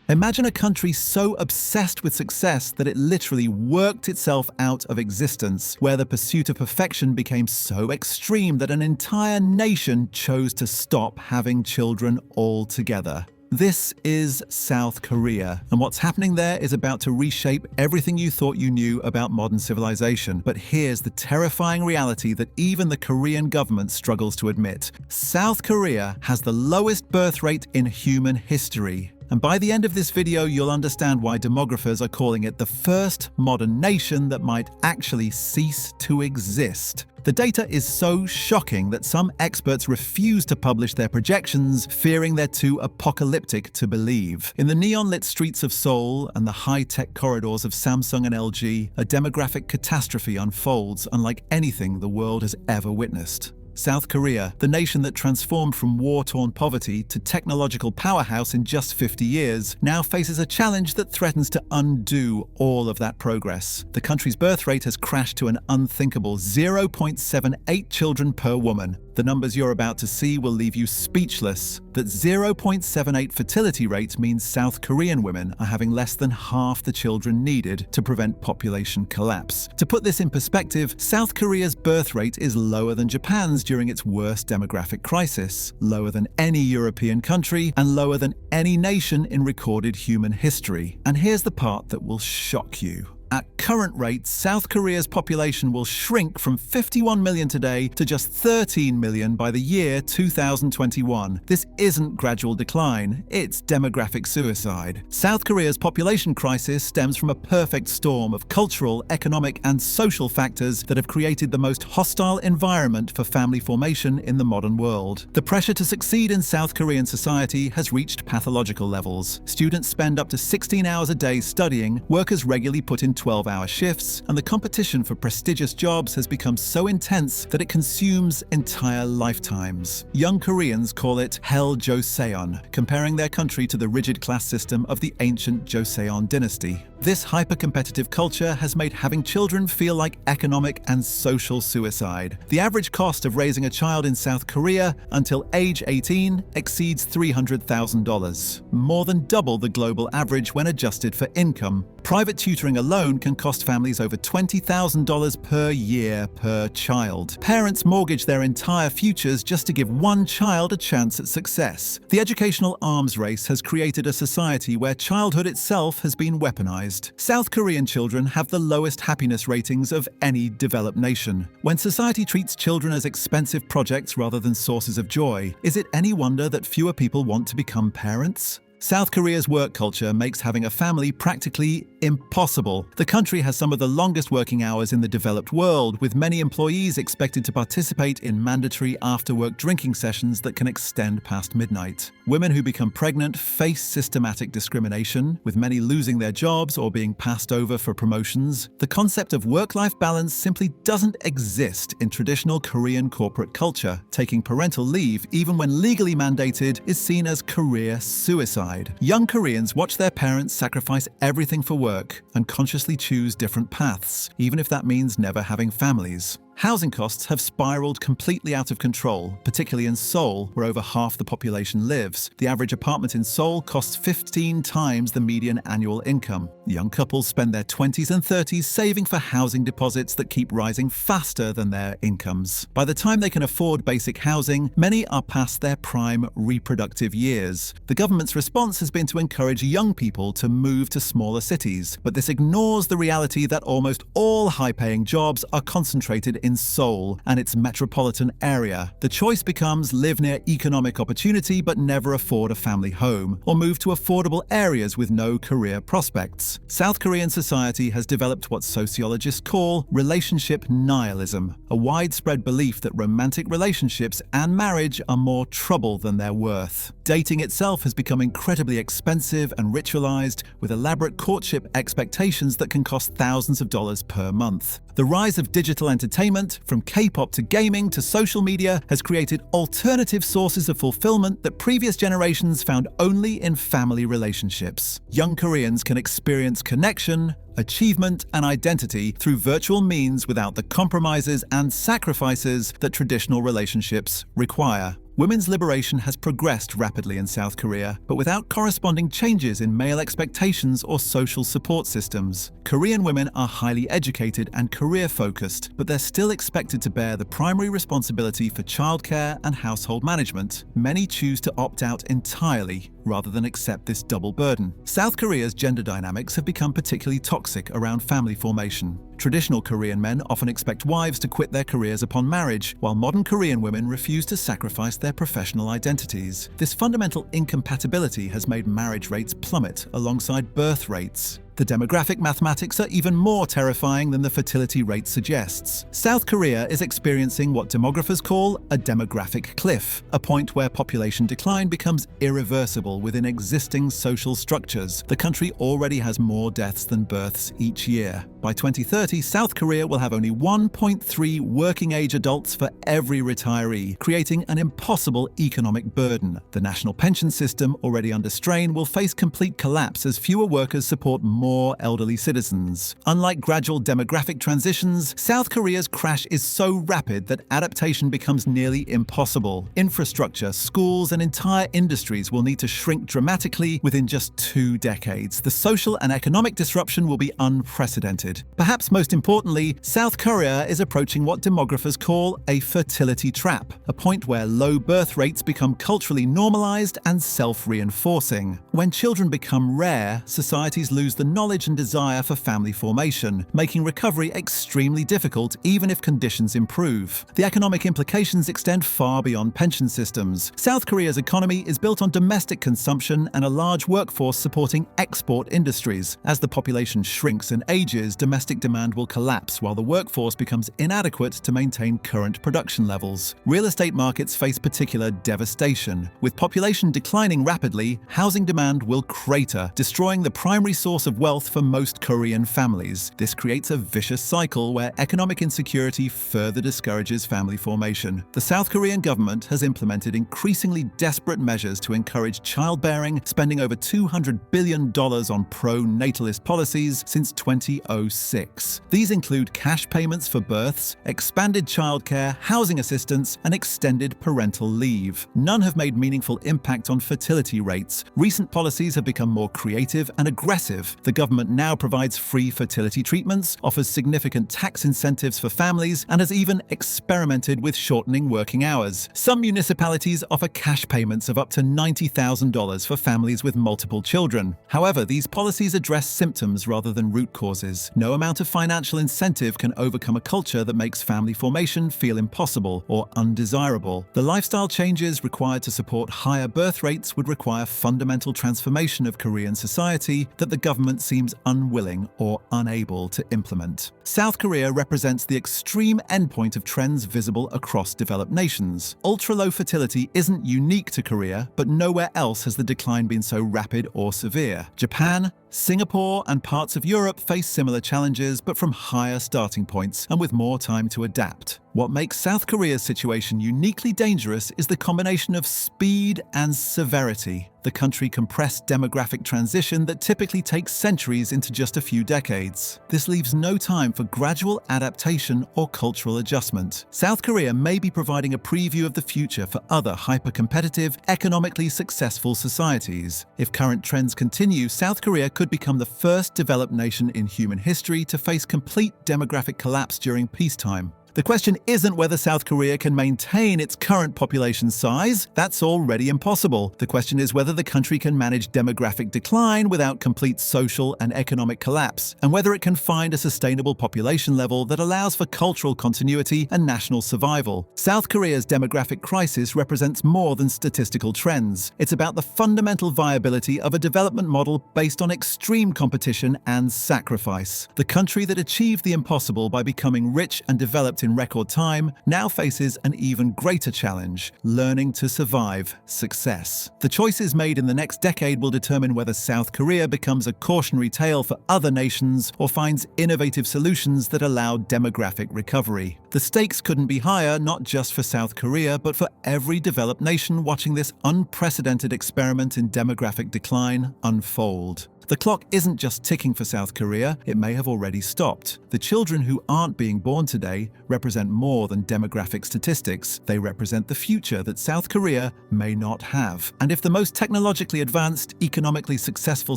Imagine a country so obsessed with success that it literally worked itself out of existence, where the pursuit of perfection became so extreme that an entire nation chose to stop having children altogether. This is South Korea, and what's happening there is about to reshape everything you thought you knew about modern civilization. But here's the terrifying reality that even the Korean government struggles to admit. South Korea has the lowest birth rate in human history. And by the end of this video, you'll understand why demographers are calling it the first modern nation that might actually cease to exist. The data is so shocking that some experts refuse to publish their projections, fearing they're too apocalyptic to believe. In the neon-lit streets of Seoul and the high-tech corridors of Samsung and LG, a demographic catastrophe unfolds unlike anything the world has ever witnessed. South Korea, the nation that transformed from war-torn poverty to technological powerhouse in just 50 years, now faces a challenge that threatens to undo all of that progress. The country's birth rate has crashed to an unthinkable 0.78 children per woman. The numbers you're about to see will leave you speechless. That 0.78 fertility rate means South Korean women are having less than half the children needed to prevent population collapse. To put this in perspective, South Korea's birth rate is lower than Japan's during its worst demographic crisis, lower than any European country, and lower than any nation in recorded human history. And here's the part that will shock you. At current rates, South Korea's population will shrink from 51 million today to just 13 million by the year 2021. This isn't gradual decline, it's demographic suicide. South Korea's population crisis stems from a perfect storm of cultural, economic, and social factors that have created the most hostile environment for family formation in the modern world. The pressure to succeed in South Korean society has reached pathological levels. Students spend up to 16 hours a day studying, workers regularly put in 12-hour shifts, and the competition for prestigious jobs has become so intense that it consumes entire lifetimes. Young Koreans call it Hell Joseon, comparing their country to the rigid class system of the ancient Joseon dynasty. This hyper-competitive culture has made having children feel like economic and social suicide. The average cost of raising a child in South Korea until age 18 exceeds $300,000, more than double the global average when adjusted for income. Private tutoring alone can cost families over $20,000 per year per child. Parents mortgage their entire futures just to give one child a chance at success. The educational arms race has created a society where childhood itself has been weaponized. South Korean children have the lowest happiness ratings of any developed nation. When society treats children as expensive projects rather than sources of joy, is it any wonder that fewer people want to become parents? South Korea's work culture makes having a family practically impossible. The country has some of the longest working hours in the developed world, with many employees expected to participate in mandatory after-work drinking sessions that can extend past midnight. Women who become pregnant face systematic discrimination, with many losing their jobs or being passed over for promotions. The concept of work-life balance simply doesn't exist in traditional Korean corporate culture. Taking parental leave, even when legally mandated, is seen as career suicide. Young Koreans watch their parents sacrifice everything for work and consciously choose different paths, even if that means never having families. Housing costs have spiraled completely out of control, particularly in Seoul, where over half the population lives. The average apartment in Seoul costs 15 times the median annual income. Young couples spend their 20s and 30s saving for housing deposits that keep rising faster than their incomes. By the time they can afford basic housing, many are past their prime reproductive years. The government's response has been to encourage young people to move to smaller cities, but this ignores the reality that almost all high-paying jobs are concentrated in Seoul and its metropolitan area. The choice becomes live near economic opportunity but never afford a family home, or move to affordable areas with no career prospects. South Korean society has developed what sociologists call relationship nihilism, a widespread belief that romantic relationships and marriage are more trouble than they're worth. Dating itself has become incredibly expensive and ritualized, with elaborate courtship expectations that can cost thousands of dollars per month. The rise of digital entertainment, from K-pop to gaming to social media, has created alternative sources of fulfillment that previous generations found only in family relationships. Young Koreans can experience connection, achievement, and identity through virtual means without the compromises and sacrifices that traditional relationships require. Women's liberation has progressed rapidly in South Korea, but without corresponding changes in male expectations or social support systems. Korean women are highly educated and career-focused, but they're still expected to bear the primary responsibility for childcare and household management. Many choose to opt out entirely rather than accept this double burden. South Korea's gender dynamics have become particularly toxic around family formation. Traditional Korean men often expect wives to quit their careers upon marriage, while modern Korean women refuse to sacrifice their professional identities. This fundamental incompatibility has made marriage rates plummet alongside birth rates. The demographic mathematics are even more terrifying than the fertility rate suggests. South Korea is experiencing what demographers call a demographic cliff, a point where population decline becomes irreversible within existing social structures. The country already has more deaths than births each year. By 2030, South Korea will have only 1.3 working-age adults for every retiree, creating an impossible economic burden. The national pension system, already under strain, will face complete collapse as fewer workers support more elderly citizens. Unlike gradual demographic transitions, South Korea's crash is so rapid that adaptation becomes nearly impossible. Infrastructure, schools, and entire industries will need to shrink dramatically within just 2 decades. The social and economic disruption will be unprecedented. Perhaps most importantly, South Korea is approaching what demographers call a fertility trap, a point where low birth rates become culturally normalized and self-reinforcing. When children become rare, societies lose the knowledge and desire for family formation, making recovery extremely difficult even if conditions improve. The economic implications extend far beyond pension systems. South Korea's economy is built on domestic consumption and a large workforce supporting export industries. As the population shrinks and ages, domestic demand will collapse while the workforce becomes inadequate to maintain current production levels. Real estate markets face particular devastation. With population declining rapidly, housing demand will crater, destroying the primary source of wealth for most Korean families. This creates a vicious cycle where economic insecurity further discourages family formation. The South Korean government has implemented increasingly desperate measures to encourage childbearing, spending over $200 billion on pro-natalist policies since 2006. These include cash payments for births, expanded childcare, housing assistance, and extended parental leave. None have made meaningful impact on fertility rates. Recent policies have become more creative and aggressive. The government now provides free fertility treatments, offers significant tax incentives for families, and has even experimented with shortening working hours. Some municipalities offer cash payments of up to $90,000 for families with multiple children. However, these policies address symptoms rather than root causes. No amount of financial incentive can overcome a culture that makes family formation feel impossible or undesirable. The lifestyle changes required to support higher birth rates would require fundamental transformation of Korean society that the government seems unwilling or unable to implement. South Korea represents the extreme endpoint of trends visible across developed nations. Ultra-low fertility isn't unique to Korea, but nowhere else has the decline been so rapid or severe. Japan, Singapore, and parts of Europe face similar challenges, but from higher starting points and with more time to adapt. What makes South Korea's situation uniquely dangerous is the combination of speed and severity. The country compressed demographic transition that typically takes centuries into just a few decades. This leaves no time for gradual adaptation or cultural adjustment. South Korea may be providing a preview of the future for other hyper-competitive, economically successful societies. If current trends continue, South Korea could become the first developed nation in human history to face complete demographic collapse during peacetime. The question isn't whether South Korea can maintain its current population size. That's already impossible. The question is whether the country can manage demographic decline without complete social and economic collapse, and whether it can find a sustainable population level that allows for cultural continuity and national survival. South Korea's demographic crisis represents more than statistical trends. It's about the fundamental viability of a development model based on extreme competition and sacrifice. The country that achieved the impossible by becoming rich and developed in record time now faces an even greater challenge: learning to survive success. The choices made in the next decade will determine whether South Korea becomes a cautionary tale for other nations or finds innovative solutions that allow demographic recovery. The stakes couldn't be higher, not just for South Korea, but for every developed nation watching this unprecedented experiment in demographic decline unfold. The clock isn't just ticking for South Korea, it may have already stopped. The children who aren't being born today represent more than demographic statistics. They represent the future that South Korea may not have. And if the most technologically advanced, economically successful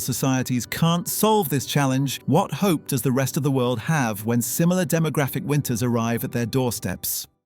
societies can't solve this challenge, what hope does the rest of the world have when similar demographic winters arrive at their doorsteps?